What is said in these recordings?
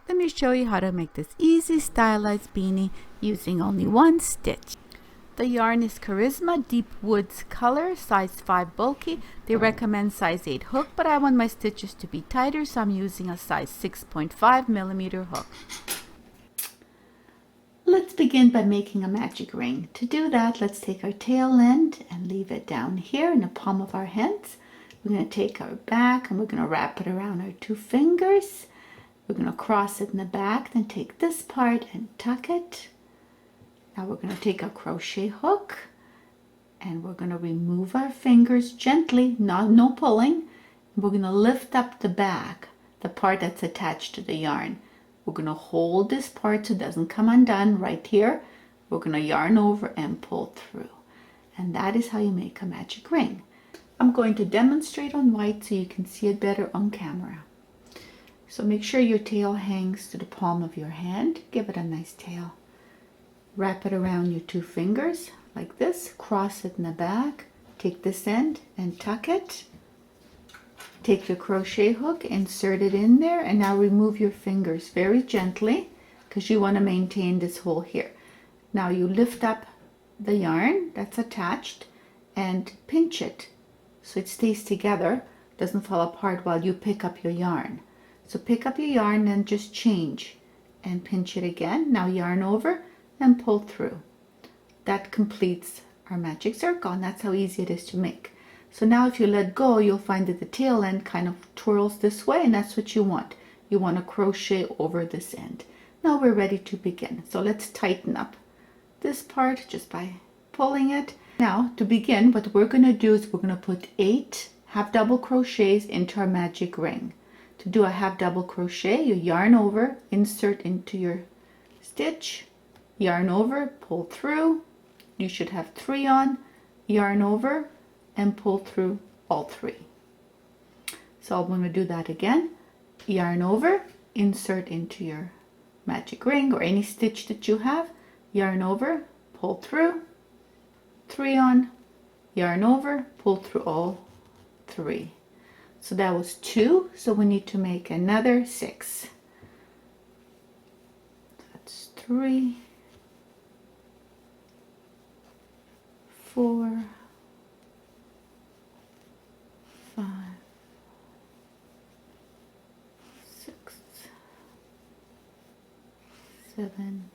Let me show you how to make this easy stylized beanie using only one stitch. The yarn is Charisma Deep Woods color, size 5 bulky. They recommend size 8 hook, but I want my stitches to be tighter, so I'm using a size 6.5 millimeter hook. Let's begin by making a magic ring. To do that, let's take our tail end and leave it down here in the palm of our hands. We're going to take our back and we're going to wrap it around our 2 fingers. We're going to cross it in the back, then take this part and tuck it. Now we're going to take our crochet hook and we're going to remove our fingers gently, no pulling. We're going to lift up the back, the part that's attached to the yarn. We're going to hold this part so it doesn't come undone right here. We're going to yarn over and pull through. And that is how you make a magic ring. I'm going to demonstrate on white so you can see it better on camera. So make sure your tail hangs to the palm of your hand. Give it a nice tail. Wrap it around your 2 fingers like this. Cross it in the back. Take this end and tuck it. Take your crochet hook, insert it in there, and now remove your fingers very gently because you want to maintain this hole here. Now you lift up the yarn that's attached and pinch it so it stays together, doesn't fall apart while you pick up your yarn. So pick up your yarn and just change and pinch it again. Now yarn over and pull through. That completes our magic circle, and that's how easy it is to make. So now if you let go, you'll find that the tail end kind of twirls this way, and that's what you want. You want to crochet over this end. Now we're ready to begin. So let's tighten up this part just by pulling it. Now to begin, what we're going to do is we're going to put 8 half double crochets into our magic ring. To do a half double crochet, you yarn over, insert into your stitch, yarn over, pull through. You should have 3 on, yarn over and pull through all 3. So I'm going to do that again. Yarn over, insert into your magic ring or any stitch that you have, yarn over, pull through, 3 on, yarn over, pull through all 3. So that was 2, so we need to make another 6. That's 3, 4, 5, 6, 7,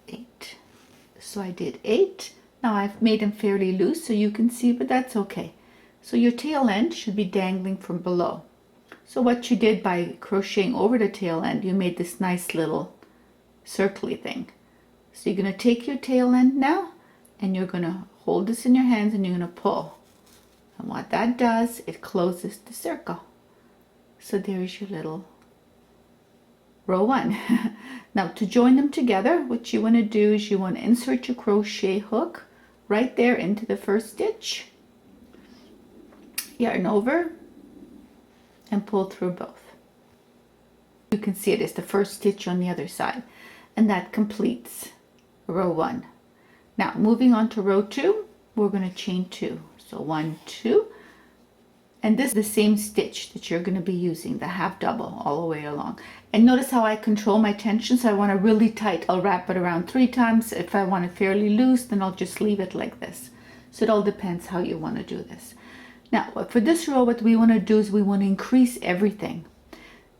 8. So I did 8. Now I've made them fairly loose so you can see, but that's okay. So your tail end should be dangling from below. So what you did by crocheting over the tail end, you made this nice little circly thing. So you're going to take your tail end now and you're going to hold this in your hands and you're going to pull. And what that does, it closes the circle. So there's your little row 1. Now to join them together, what you want to do is you want to insert your crochet hook right there into the first stitch. Yarn over and pull through both. You can see it is the first stitch on the other side, and that completes row 1. Now moving on to row 2, we're going to chain 2. So 1, 2, and this is the same stitch that you're going to be using, the half double all the way along. And notice how I control my tension. So I want it really tight, I'll wrap it around 3 times. If I want it fairly loose, then I'll just leave it like this. So it all depends how you want to do this. Now for this row, what we want to do is we want to increase everything.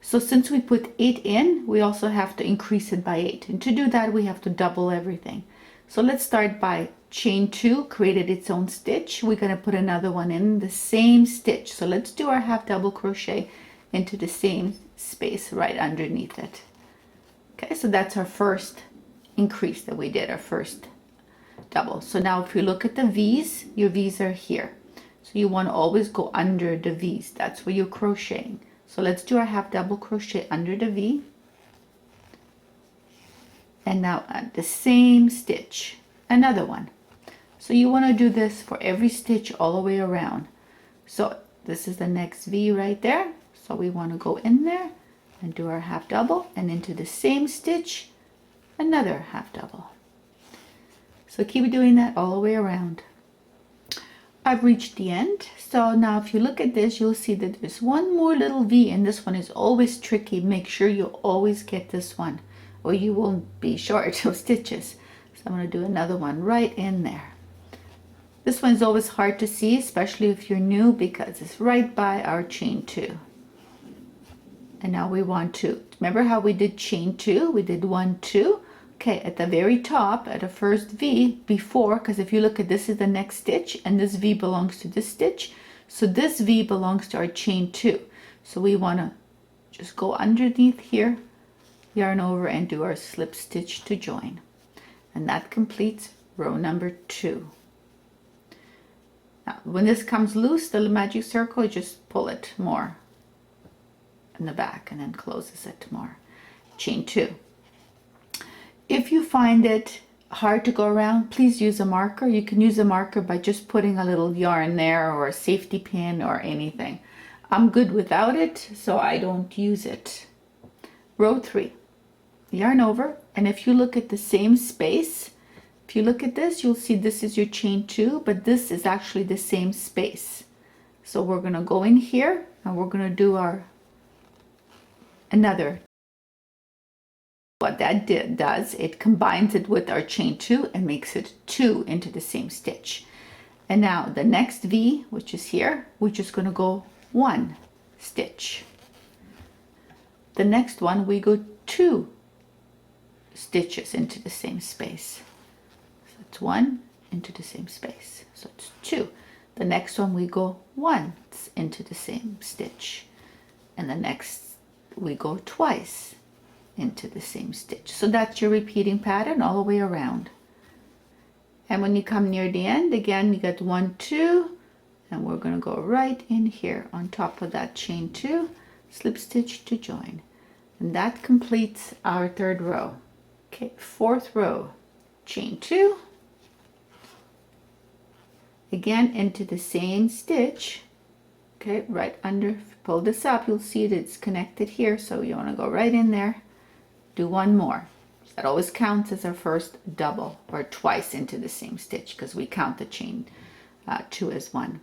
So since we put 8 in, we also have to increase it by 8. And to do that, we have to double everything. So let's start by chain 2, created its own stitch. We're going to put another one in the same stitch. So let's do our half double crochet into the same space right underneath it. Okay, so that's our first increase that we did, our first double. So now if you look at the V's, your V's are here. So you want to always go under the V's. That's where you're crocheting. So let's do our half double crochet under the V. And now at the same stitch, another one. So you want to do this for every stitch all the way around. So this is the next V right there. So we want to go in there and do our half double, and into the same stitch, another half double. So keep doing that all the way around. I've reached the end. So now if you look at this, you'll see that there's one more little V, and this one is always tricky. Make sure you always get this one or you will be short of stitches. So I'm going to do another one right in there. This one is always hard to see, especially if you're new, because it's right by our chain 2. And now we want to, remember how we did chain 2? We did 1, 2. Okay, at the very top, at the first V before, because if you look at this is the next stitch, and this V belongs to this stitch. So this V belongs to our chain 2. So we want to just go underneath here, yarn over, and do our slip stitch to join. And that completes row number 2. Now, when this comes loose, the magic circle, you just pull it more in the back and then closes it more. Chain 2. If you find it hard to go around, please use a marker. You can use a marker by just putting a little yarn there or a safety pin or anything. I'm good without it, so I don't use it. Row 3. Yarn over, and if you look at the same space, if you look at this, you'll see this is your chain 2, but this is actually the same space. So we're going to go in here and we're going to do our another. What that does, it combines it with our chain 2 and makes it 2 into the same stitch. And now the next V, which is here, we're just going to go 1 stitch. The next one we go 2 stitches into the same space. So it's 1 into the same space, so it's 2. The next one we go once into the same stitch, and the next we go twice into the same stitch. So that's your repeating pattern all the way around. And when you come near the end, again you got 1, 2, and we're going to go right in here on top of that chain 2, slip stitch to join, and that completes our 3rd row. Okay, 4th row, chain 2, again into the same stitch. Okay, right under, if you pull this up, you'll see that it's connected here, so you want to go right in there, do 1 more. That always counts as our first double, or twice into the same stitch, because we count the chain 2 as 1.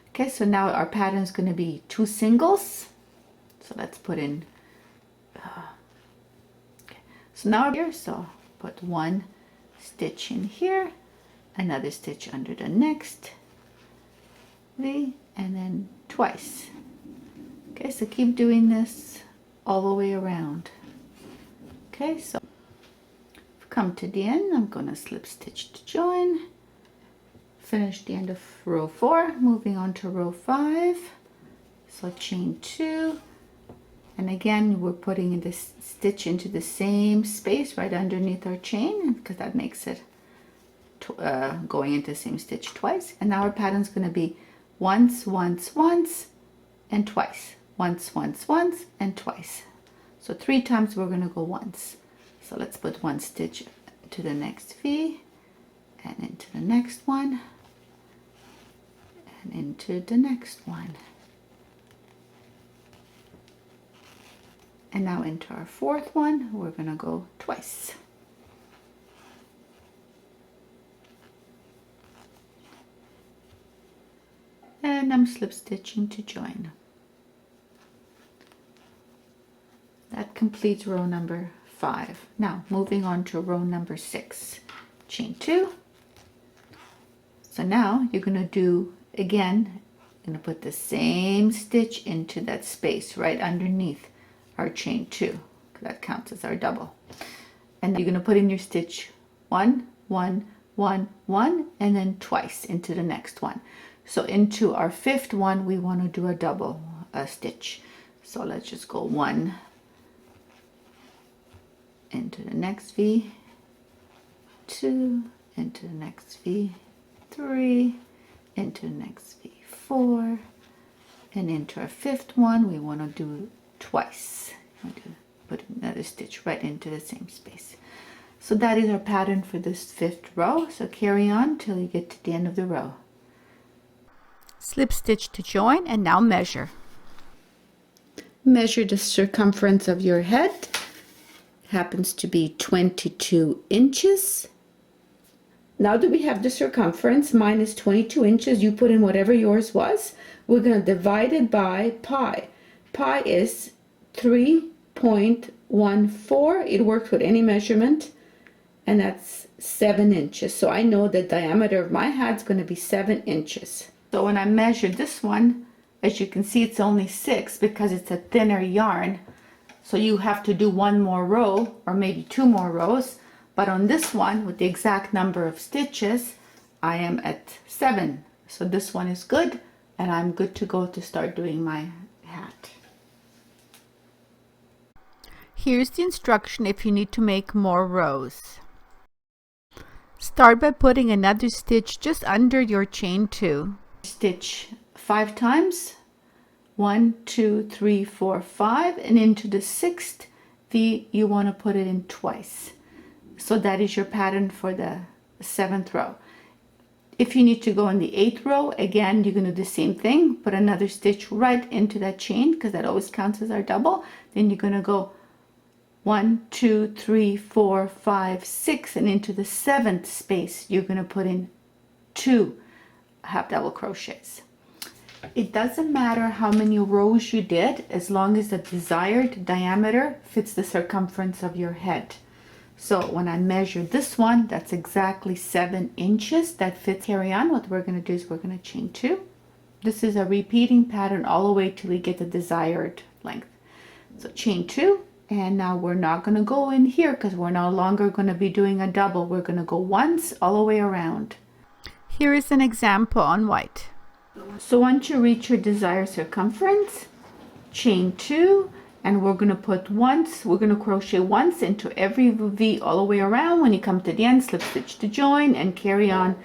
Okay, so now our pattern is going to be 2 singles. So let's put in, okay. So now here, so put 1 stitch in here, another stitch under the next V, and then twice. Okay, so keep doing this all the way around. Okay, so come to the end, I'm going to slip stitch to join, finish the end of row 4, moving on to row 5. So chain 2, and again we're putting in this stitch into the same space right underneath our chain, because that makes it going into the same stitch twice. And now our pattern is going to be once, once, once, and twice. Once, once, once, and twice. So 3 times we're going to go once. So let's put 1 stitch to the next V, and into the next one, and into the next one. And now into our 4th one, we're going to go twice. And I'm slip stitching to join. That completes row number 5. Now moving on to row number 6, chain 2. So now you're going to do again, you're going to put the same stitch into that space right underneath our chain 2. That counts as our double. And you're going to put in your stitch 1, 1, 1, 1, and then twice into the next one. So into our 5th one, we want to do a double stitch. So let's just go 1 into the next V, 2 into the next V, 3 into the next V, 4, and into our 5th one we want to do twice. Put another stitch right into the same space. So that is our pattern for this 5th row. So carry on till you get to the end of the row. Slip stitch to join, and now measure. Measure the circumference of your head. Happens to be 22 inches. Now that we have the circumference, mine is 22 inches. You put in whatever yours was. We're going to divide it by pi. Pi is 3.14. It works with any measurement. And that's 7 inches. So I know the diameter of my hat is going to be 7 inches. So when I measured this one, as you can see, it's only 6 because it's a thinner yarn. So you have to do one more row or maybe 2 more rows. But on this one, with the exact number of stitches, I am at 7. So this one is good, and I'm good to go to start doing my hat. Here's the instruction if you need to make more rows. Start by putting another stitch just under your chain 2. Stitch 5 times. 1, 2, 3, 4, 5, and into the 6th V you want to put it in twice. So that is your pattern for the 7th row. If you need to go in the 8th row, again you're going to do the same thing. Put another stitch right into that chain because that always counts as our double. Then you're going to go 1, 2, 3, 4, 5, 6, and into the 7th space you're going to put in 2 half double crochets. It doesn't matter how many rows you did as long as the desired diameter fits the circumference of your head. So when I measure this one, that's exactly 7 inches. That fits. Carry on. What we're going to do is we're going to chain 2. This is a repeating pattern all the way till we get the desired length. So chain 2. And now we're not going to go in here because we're no longer going to be doing a double. We're going to go once all the way around. Here is an example on white. So once you reach your desired circumference, chain 2, and we're going to put once, we're going to crochet once into every V all the way around. When you come to the end, slip stitch to join and carry on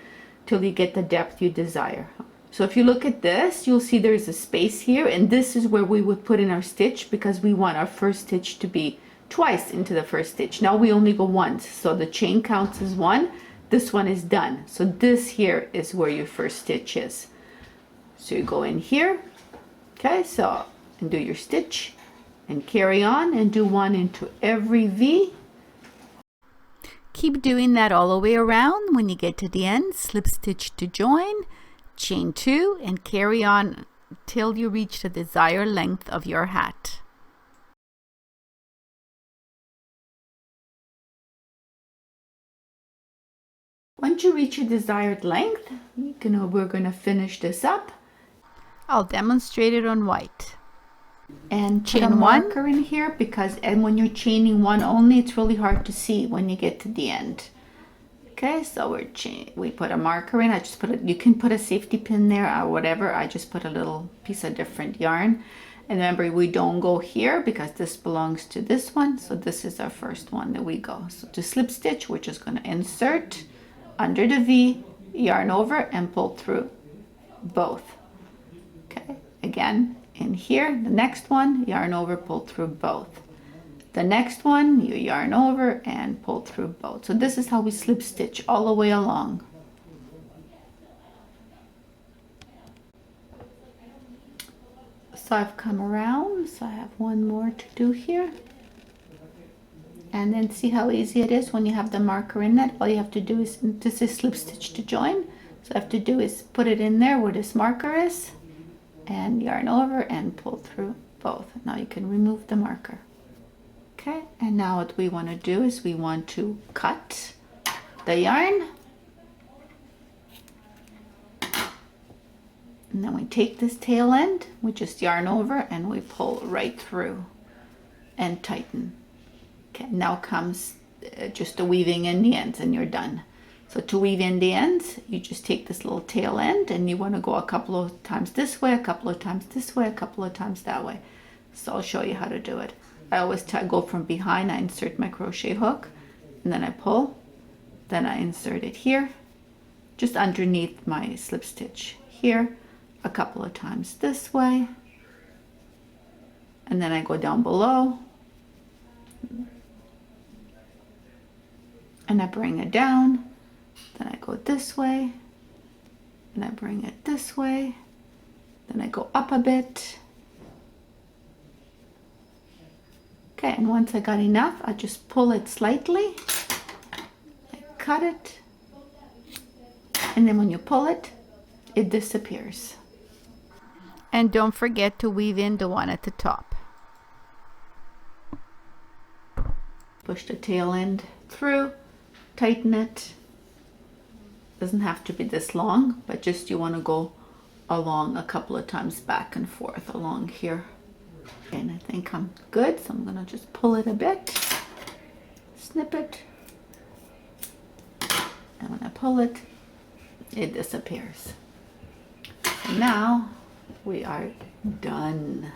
till you get the depth you desire. So if you look at this, you'll see there's a space here, and this is where we would put in our stitch because we want our first stitch to be twice into the first stitch. Now we only go once, so the chain counts as 1. This one is done. So this here is where your first stitch is. So you go in here, okay, so, and do your stitch and carry on and do 1 into every V. Keep doing that all the way around. When you get to the end, slip stitch to join, chain 2, and carry on till you reach the desired length of your hat. Once you reach your desired length, we're going to finish this up. I'll demonstrate it on white. And chain put a marker in here because when you're chaining 1 only, it's really hard to see when you get to the end. Okay, so we put a marker in. I just put you can put a safety pin there or whatever. I just put a little piece of different yarn. And remember, we don't go here because this belongs to this one. So this is our first one that we go. So to slip stitch, we're just going to insert under the V, yarn over, and pull through both. Okay, again in here, the next one, yarn over, pull through both. The next one, you yarn over and pull through both. So this is how we slip stitch all the way along. So I've come around, so I have one more to do here. And then see how easy it is when you have the marker in that. All you have to do is, this is slip stitch to join. So I have to do is put it in there where this marker is and yarn over and pull through both. Now you can remove the marker. Okay, and now what we want to do is we want to cut the yarn. And then we take this tail end, we just yarn over and we pull right through and tighten. Okay, now comes just the weaving in the ends and you're done. So to weave in the ends, you just take this little tail end and you want to go a couple of times this way, a couple of times this way, a couple of times that way. So I'll show you how to do it. I always go from behind, I insert my crochet hook, and then I pull, then I insert it here, just underneath my slip stitch here, a couple of times this way, and then I go down below, and I bring it down, then I go this way, and I bring it this way, then I go up a bit. Okay, and once I got enough, I just pull it slightly, I cut it, And then when you pull it, it disappears. And don't forget to weave in the one at the top. Push the tail end through, tighten it. Doesn't have to be this long, but just you want to go along a couple of times back and forth along here. And I think I'm good, so I'm gonna just pull it a bit, snip it, and when I pull it, it disappears. And now we are done.